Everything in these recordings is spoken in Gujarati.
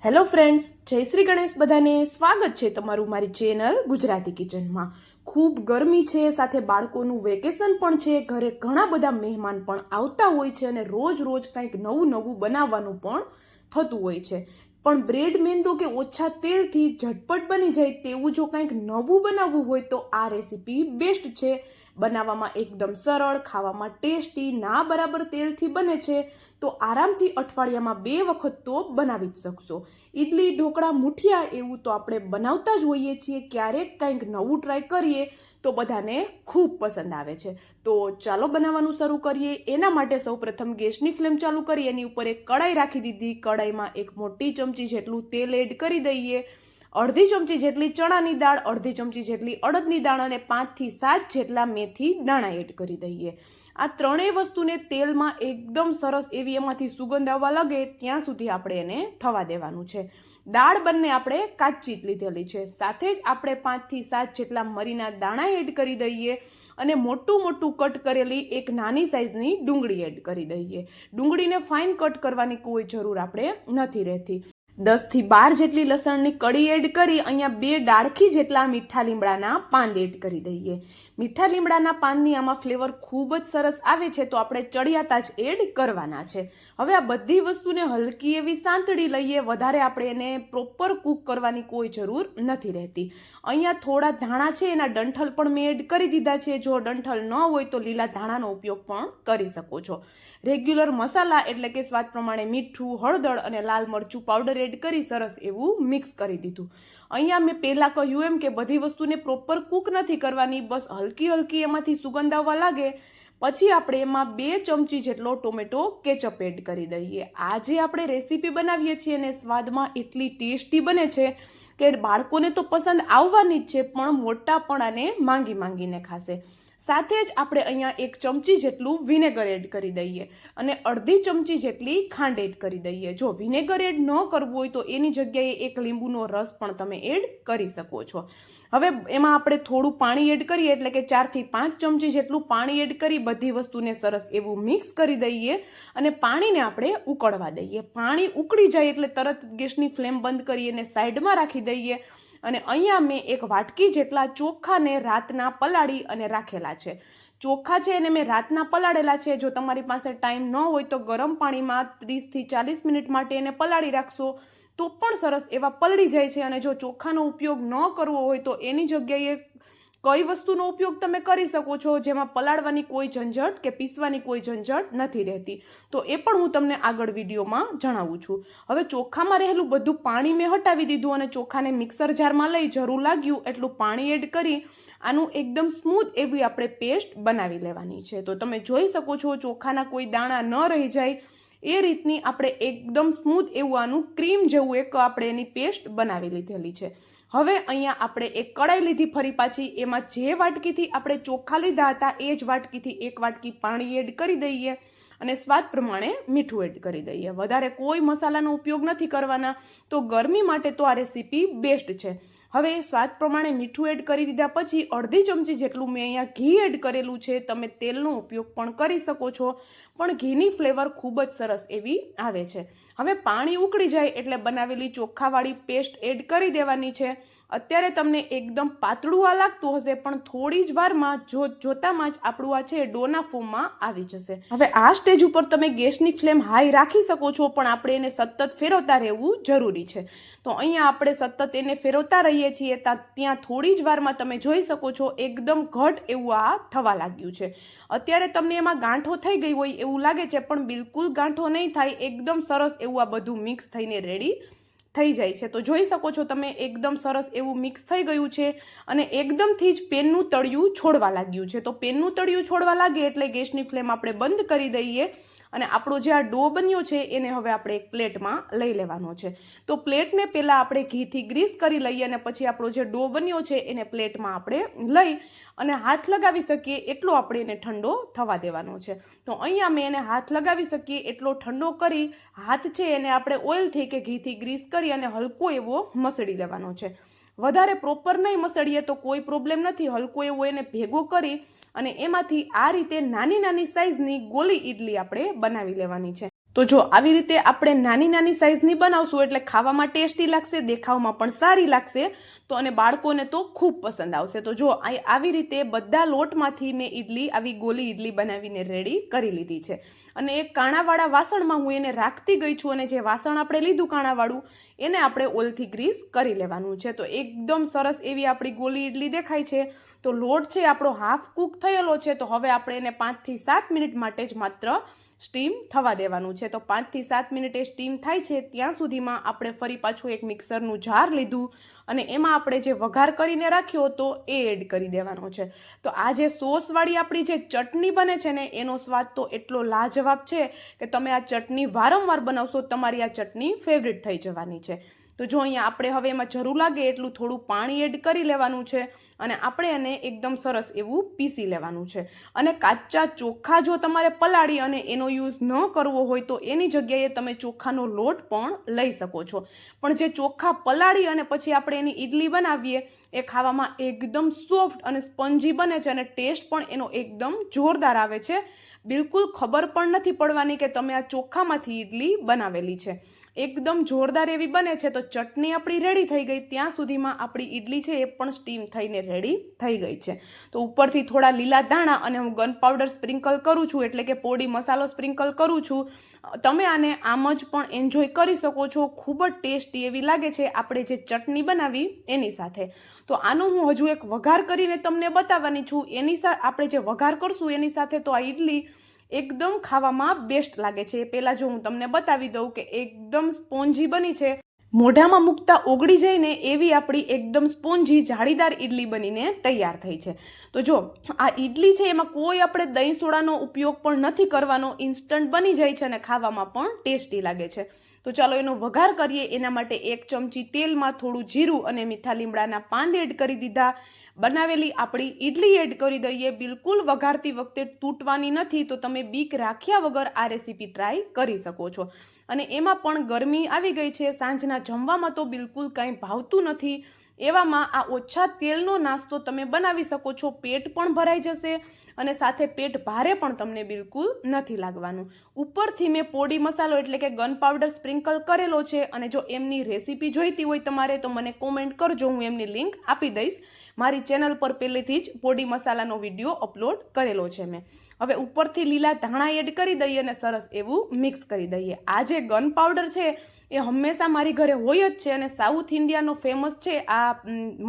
હેલો ફ્રેન્ડ્સ, જય શ્રી ગણેશ. બધાને સ્વાગત છે તમારું મારી ચેનલ ગુજરાતી કિચનમાં. ખૂબ ગરમી છે, સાથે બાળકોનું વેકેશન પણ છે, ઘરે ઘણા બધા મહેમાન પણ આવતા હોય છે અને રોજ રોજ કંઈક નવું નવું બનાવવાનું પણ થતું હોય છે. પણ બ્રેડ મેંદો કે ઓછા તેલથી ઝટપટ બની જાય તેવું જો કંઈક નવું બનાવવું હોય તો આ રેસીપી બેસ્ટ છે. બનાવવામાં એકદમ સરળ, ખાવામાં ટેસ્ટી, ના બરાબર તેલથી બને છે તો આરામથી અઠવાડિયામાં 2 વખત તો બનાવી જ શકશો. ઈડલી, ઢોકળા, મુઠિયા એવું તો આપણે બનાવતા જ હોઈએ છીએ. ક્યારેક કંઈક નવું ટ્રાય કરીએ તો બધાને ખૂબ પસંદ આવે છે. તો ચાલો બનાવવાનું શરૂ કરીએ. એના માટે સૌપ્રથમ ગેસની ફ્લેમ ચાલુ કરી એની ઉપર એક કડાઈ રાખી દીધી. કડાઈમાં એક મોટી ચમચી જેટલું તેલ એડ કરી દઈએ. અડધી ચમચી જેટલી ચણાની દાળ, અડધી ચમચી જેટલી અડદની દાળ અને 5 થી 7 જેટલા મેથી દાણા એડ કરી દઈએ. આ ત્રણેય વસ્તુને તેલમાં એકદમ સરસ એવી એમાંથી સુગંધ આવવા લાગે ત્યાં સુધી આપણે એને થવા દેવાનું છે. દાળ બંને આપણે કાચી જ લીધેલી છે. સાથે જ આપણે 5 થી 7 જેટલા મરીના દાણા એડ કરી દઈએ અને મોટું મોટું કટ કરેલી એક નાની સાઈઝની ડુંગળી એડ કરી દઈએ. ડુંગળીને ફાઇન કટ કરવાની કોઈ જરૂર આપણે નથી રહેતી. 10 થી 12 જેટલી લસણની કળી એડ કરી અહીંયા 2 ડાળખી જેટલા મીઠા લીમડાના પાન એડ કરી દઈએ. મીઠા લીમડાના પાનની આમાં ફ્લેવર ખૂબ જ સરસ આવે છે તો આપણે ચડિયાતા જ એડ કરવાના છે. હવે આ બધી વસ્તુને હલકી એવી સાંતળી લઈએ. વધારે આપણે એને પ્રોપર કૂક કરવાની કોઈ જરૂર નથી રહેતી. અહીંયા થોડા ધાણા છે એના ડંઠલ પણ મેં એડ કરી દીધા છે. જો ડંઠલ ન હોય તો લીલા ધાણાનો ઉપયોગ પણ કરી શકો છો. રેગ્યુલર મસાલા એટલે કે સ્વાદ પ્રમાણે મીઠું, હળદર અને લાલ મરચું પાવડર એડ કરી સરસ એવું મિક્સ કરી દીધું. અહીંયા મેં પહેલા કહ્યું એમ કે બધી વસ્તુને પ્રોપર કૂક નથી કરવાની, બસ હલકી હલકી એમાંથી સુગંધ આવવા લાગે પછી આપણે એમાં 2 ચમચી જેટલો ટોમેટો કેચઅપ એડ કરી દઈએ. આ જે આપણે રેસીપી બનાવીએ છીએ અને સ્વાદમાં એટલી ટેસ્ટી બને છે કે બાળકોને તો પસંદ આવવાની જ છે પણ મોટા પણ આને માંગીને ખાશે. સાથે જ આપણે અહીંયા 1 ચમચી જેટલું વિનેગર એડ કરી દઈએ અને અડધી ચમચી જેટલી ખાંડ એડ કરી દઈએ. જો વિનેગર એડ ન કરવું હોય તો એની જગ્યાએ 1 લીંબુનો રસ પણ તમે એડ કરી શકો છો. હવે એમાં આપણે થોડું પાણી એડ કરીએ એટલે કે 4 થી 5 ચમચી જેટલું પાણી એડ કરી બધી વસ્તુને સરસ એવું મિક્સ કરી દઈએ અને પાણીને આપણે ઉકળવા દઈએ. પાણી ઉકળી જાય એટલે તરત ગેસની ફ્લેમ બંધ કરી એને સાઈડમાં રાખી દઈએ. અને અહીંયા મેં 1 વાટકી જેટલા ચોખાને રાતના પલાળી અને રાખેલા છે. ચોખા છે એને મેં રાતના પલાળેલા છે. જો તમારી પાસે ટાઈમ ન હોય તો ગરમ પાણીમાં 30 થી 40 મિનિટ માટે એને પલાળી રાખશો તો પણ સરસ એવા પલળી જાય છે. અને જો ચોખાનો ઉપયોગ ન કરવો હોય તો એની જગ્યાએ કઈ વસ્તુનો ઉપયોગ તમે કરી શકો છો જેમાં પલાળવાની કોઈ ઝંઝટ કે પીસવાની કોઈ ઝંઝટ નથી રહેતી. તો એ પણ હું તમને આગળ વિડીયોમાં જણાવું છું. હવે ચોખામાં રહેલું બધું પાણી મેં હટાવી દીધું અને ચોખાને મિક્સર જારમાં લઈ જરૂર લાગ્યું એટલું પાણી એડ કરી આનું એકદમ સ્મૂથ એવી આપણે પેસ્ટ બનાવી લેવાની છે. તો તમે જોઈ શકો છો ચોખાના કોઈ દાણા ન રહી જાય એ રીતની આપણે એકદમ સ્મૂથ એવું આનું ક્રીમ જેવું એક આપણે એની પેસ્ટ બનાવી લીધેલી છે. હવે અહીંયા આપણે એક કડાઈ લીધી ફરી પાછી. એમાં જે વાટકીથી આપણે ચોખા લીધા હતા એ જ વાટકીથી 1 વાટકી પાણી એડ કરી દઈએ અને સ્વાદ પ્રમાણે મીઠું એડ કરી દઈએ. વધારે કોઈ મસાલાનો ઉપયોગ નથી કરવાના. તો ગરમી માટે તો આ રેસીપી બેસ્ટ છે. હવે સ્વાદ પ્રમાણે મીઠું એડ કરી દીધા પછી અડધી ચમચી જેટલું મેં અહીંયા ઘી એડ કરેલું છે. તમે તેલનો ઉપયોગ પણ કરી શકો છો પણ ઘીની ફ્લેવર ખૂબ જ સરસ એવી આવે છે. હવે પાણી ઉકળી જાય એટલે બનાવેલી ચોખાવાળી પેસ્ટ એડ કરી દેવાની છે. અત્યારે તમને એકદમ પાતળું આ લાગતું હશે પણ થોડી જ વારમાં જોતામાં જ આપણું આ છે ડોના ફોર્મમાં આવી જશે. હવે આ સ્ટેજ ઉપર તમે ગેસની ફ્લેમ હાઈ રાખી શકો છો પણ આપણે એને સતત ફેરવતા રહેવું જરૂરી છે. તો અહીંયા આપણે સતત એને ફેરવતા રહીએ છીએ ત્યાં થોડી જ વારમાં તમે જોઈ શકો છો એકદમ ઘટ એવું આ થવા લાગ્યું છે. અત્યારે તમને એમાં ગાંઠો થઈ ગઈ હોય એવું લાગે છે પણ બિલકુલ ગાંઠો નહીં થાય. એકદમ સરસ એવું આ બધું મિક્સ થઈને રેડી થઈ જાય છે. તો જોઈ શકો છો તમે એકદમ સરસ એવું મિક્સ થઈ ગયું છે અને એકદમથી જ પેનનું તળિયું છોડવા લાગ્યું છે. તો પેનનું તળિયું છોડવા લાગે એટલે ગેસની ફ્લેમ આપણે બંધ કરી દઈએ અને આપણો જે આ ડો બન્યો છે એને હવે આપણે એક પ્લેટમાં લઈ લેવાનો છે. તો પ્લેટને પહેલાં આપણે ઘીથી ગ્રીસ કરી લઈએ અને પછી આપણો જે ડો બન્યો છે એને પ્લેટમાં આપણે લઈ અને હાથ લગાવી શકીએ એટલો આપણે એને ઠંડો થવા દેવાનો છે. તો અહીંયા મેં એને હાથ લગાવી શકીએ એટલો ઠંડો કરી હાથ છે એને આપણે ઓઇલથી કે ઘીથી ગ્રીસ કરી અને હલકો એવો મસળી લેવાનો છે. વધારે પ્રોપર નહીં મસળીએ તો કોઈ પ્રોબ્લેમ નથી. હલકો એવો એને ભેગો કરી અને એમાંથી આ રીતે નાની નાની સાઈઝની ગોલી ઈડલી આપણે બનાવી લેવાની છે. તો જો આવી રીતે આપણે નાની નાની સાઈઝની બનાવશું એટલે ખાવામાં ટેસ્ટી લાગશે, દેખાવમાં પણ સારી લાગશે, તો અને બાળકોને તો ખૂબ પસંદ આવશે. તો જો આવી રીતે બધા લોટમાંથી મેં ઈડલી આવી ગોલી ઈડલી બનાવીને રેડી કરી લીધી છે. અને એક કાણાવાળા વાસણમાં હું એને રાખતી ગઈ છું, અને જે વાસણ આપણે લીધું કાણાવાળું એને આપણે ઓઇલથી ગ્રીસ કરી લેવાનું છે. તો એકદમ સરસ એવી આપણી ગોલી ઈડલી દેખાય છે. તો લોટ છે આપણો હાફ કૂક થયેલો છે. તો હવે આપણે એને 5 થી 7 મિનિટ માટે જ માત્ર સ્ટીમ થવા દેવાનું છે. તો 5 થી 7 મિનિટે સ્ટીમ થાય છે ત્યાં સુધીમાં આપણે ફરી પાછું એક મિક્સરનું જાર લીધું અને એમાં આપણે જે વઘાર કરીને રાખ્યો હતો એ એડ કરી દેવાનો છે. તો આ જે સોસવાળી આપણી જે ચટણી બને છે ને એનો સ્વાદ તો એટલો લાજવાબ છે કે તમે આ ચટણી વારંવાર બનાવશો, તમારી આ ચટણી ફેવરિટ થઈ જવાની છે. તો જો અહીંયા આપણે હવે એમાં જરૂર લાગે એટલું થોડું પાણી એડ કરી લેવાનું છે અને આપણે એને એકદમ સરસ એવું પીસી લેવાનું છે. અને કાચા ચોખા જો તમારે પલાળી અને એનો યુઝ ન કરવો હોય તો એની જગ્યાએ તમે ચોખાનો લોટ પણ લઈ શકો છો. પણ જે ચોખા પલાળી અને પછી આપણે એની ઈડલી બનાવીએ એ ખાવામાં એકદમ સોફ્ટ અને સ્પંજી બને છે અને ટેસ્ટ પણ એનો એકદમ જોરદાર આવે છે. બિલકુલ ખબર પણ નથી પડવાની કે તમે આ ચોખામાંથી ઈડલી બનાવેલી છે. એકદમ જોરદાર એવી બને છે. તો ચટણી આપણી રેડી થઈ ગઈ ત્યાં સુધીમાં આપણી ઈડલી છે એ પણ સ્ટીમ થઈને રેડી થઈ ગઈ છે. તો ઉપરથી થોડા લીલા ધાણા અને હું ગન પાવડર સ્પ્રિંકલ કરું છું, એટલે કે પોડી મસાલો સ્પ્રિંકલ કરું છું. તમે આને આમ જ પણ એન્જોય કરી શકો છો. ખૂબ જ ટેસ્ટી એવી લાગે છે આપણે જે ચટણી બનાવી એની સાથે. તો આનો હું હજુ એક વઘાર કરીને તમને બતાવવાની છું. એની સાથે આપણે જે વઘાર કરશું એની સાથે તો આ ઈડલી એકદમ ખાવામાં બેસ્ટ લાગે છે. એ પહેલાં જો હું તમને બતાવી દઉં કે એકદમ સ્પોન્જી બની છે, મોઢામાં મૂકતા ઓગળી જઈને એવી આપણી એકદમ સ્પોન્જી જાળીદાર ઈડલી બનીને તૈયાર થઈ છે. તો જો આ ઈડલી છે એમાં કોઈ આપણે દહીં સોડાનો ઉપયોગ પણ નથી કરવાનો, ઇન્સ્ટન્ટ બની જાય છે અને ખાવામાં પણ ટેસ્ટી લાગે છે. તો ચાલો એનો વઘાર કરીએ. એના માટે 1 ચમચી તેલમાં થોડું જીરું અને મીઠા લીમડાના પાન એડ કરી દીધા. બનાવેલી આપણી ઈડલી એડ કરી દઈએ. બિલકુલ વઘારતી વખતે તૂટવાની નથી, તો તમે બીક રાખ્યા વગર આ રેસીપી ટ્રાય કરી શકો છો. અને એમાં પણ ગરમી આવી ગઈ છે, સાંજના જમવામાં તો બિલકુલ કંઈ ભાવતું નથી. એવામાં આ ઓછા તેલનો નાસ્તો તમે બનાવી શકો છો. પેટ પણ ભરાઈ જશે અને સાથે પેટ ભારે પણ તમને બિલકુલ નથી લાગવાનું. ઉપરથી મેં પોડી મસાલો એટલે કે ગન પાવડર સ્પ્રિંકલ કરેલો છે. અને જો એમની રેસીપી જોઈતી હોય તમારે તો મને કોમેન્ટ કરજો, હું એમની લિંક આપી દઈશ. મારી ચેનલ પર પહેલેથી જ પોડી મસાલાનો વિડીયો અપલોડ કરેલો છે મેં. હવે ઉપરથી લીલા ધાણા એડ કરી દઈએ અને સરસ એવું મિક્સ કરી દઈએ. આ જે ગન પાવડર છે એ હંમેશા મારી ઘરે હોય જ છે અને સાઉથ ઇન્ડિયાનો ફેમસ છે આ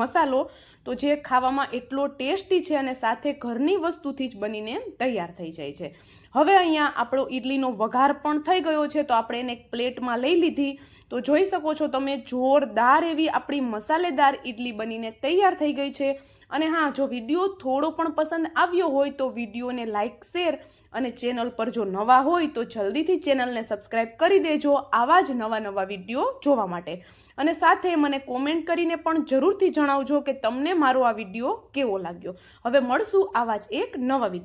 મસાલો, તો જે ખાવામાં એટલો ટેસ્ટી છે અને સાથે ઘરની વસ્તુથી જ બનીને તૈયાર થઈ જાય છે. હવે અહીંયા આપણો ઈડલીનો વઘાર પણ થઈ ગયો છે. તો આપણે એને એક પ્લેટમાં લઈ લીધી. તો જોઈ શકો છો તમે જોરદાર એવી આપણી મસાલેદાર ઈડલી બનીને તૈયાર થઈ ગઈ છે. અને હા, જો વિડીયો થોડો પણ પસંદ આવ્યો હોય તો વિડીયોને લાઇક, શેર અને ચેનલ પર જો નવા હોય તો જલ્દીથી ચેનલને સબસ્ક્રાઈબ કરી દેજો આવા જ નવા વિડીયો જોવા માટે. અને સાથે મને કોમેન્ટ કરીને પણ જરૂરથી જણાવજો કે તમને મારો આ વિડીયો કેવો લાગ્યો. હવે મળશું આવા જ એક નવા વિડીયો.